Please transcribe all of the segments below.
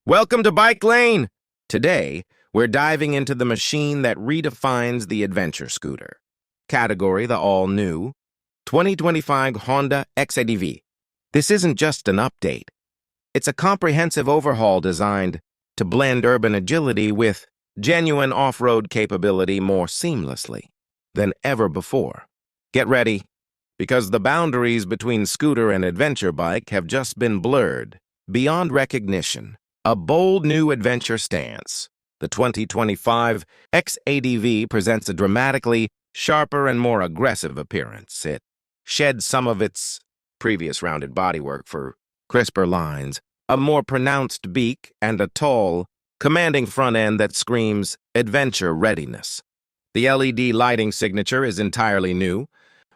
Welcome to Bike Lane! Today, we're diving into the machine that redefines the adventure scooter. Category, the all-new 2025 Honda X-ADV. This isn't just an update. It's a comprehensive overhaul designed to blend urban agility with genuine off-road capability more seamlessly than ever before. Get ready, because the boundaries between scooter and adventure bike have just been blurred beyond recognition. A bold new adventure stance. The 2025 X-ADV presents a dramatically sharper and more aggressive appearance. It sheds some of its previous rounded bodywork for crisper lines, a more pronounced beak, and a tall, commanding front end that screams adventure readiness. The LED lighting signature is entirely new,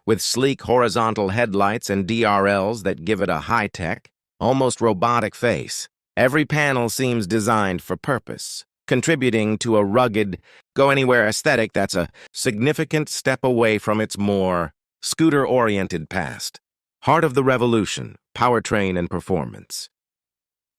with sleek horizontal headlights and DRLs that give it a high-tech, almost robotic face. Every panel seems designed for purpose, contributing to a rugged, go-anywhere aesthetic that's a significant step away from its more scooter-oriented past. Heart of the revolution, powertrain and performance.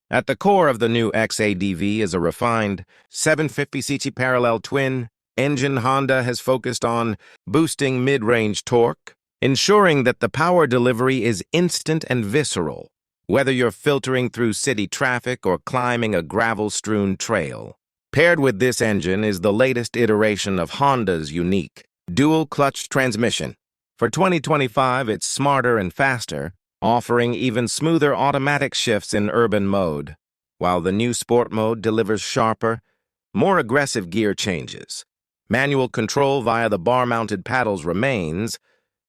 At the core of the new X-ADV is a refined 750cc parallel twin engine. Honda has focused on boosting mid-range torque, ensuring that the power delivery is instant and visceral. Whether you're filtering through city traffic or climbing a gravel-strewn trail. Paired with this engine is the latest iteration of Honda's unique dual-clutch transmission. For 2025, it's smarter and faster, offering even smoother automatic shifts in urban mode, while the new sport mode delivers sharper, more aggressive gear changes. Manual control via the bar-mounted paddles remains,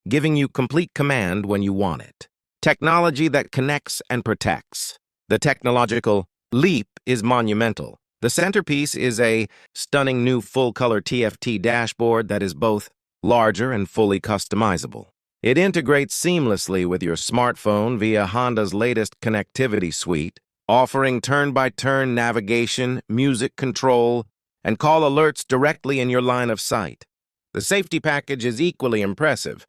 giving you complete command when you want it. Technology that connects and protects. The technological leap is monumental. The centerpiece is a stunning new full-color TFT dashboard that is both larger and fully customizable. It integrates seamlessly with your smartphone via Honda's latest connectivity suite, offering turn-by-turn navigation, music control, and call alerts directly in your line of sight. The safety package is equally impressive,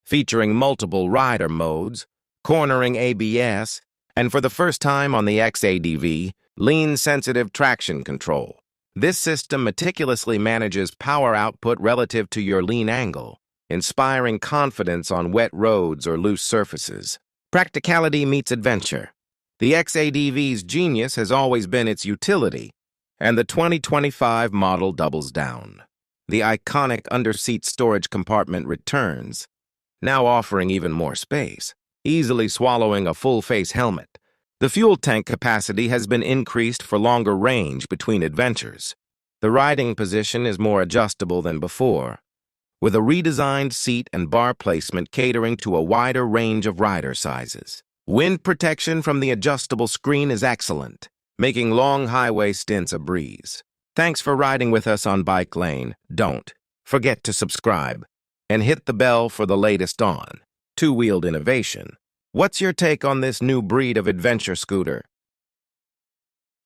featuring multiple rider modes, cornering ABS, and for the first time on the X-ADV, lean-sensitive traction control. This system meticulously manages power output relative to your lean angle, inspiring confidence on wet roads or loose surfaces. Practicality meets adventure. The X-ADV's genius has always been its utility, and the 2025 model doubles down. The iconic under-seat storage compartment returns, now offering even more space, easily swallowing a full-face helmet. The fuel tank capacity has been increased for longer range between adventures. The riding position is more adjustable than before, with a redesigned seat and bar placement catering to a wider range of rider sizes. Wind protection from the adjustable screen is excellent, making long highway stints a breeze. Thanks for riding with us on Bike Lane. Don't forget to subscribe and hit the bell for the latest on two-wheeled innovation. What's your take on this new breed of adventure scooter?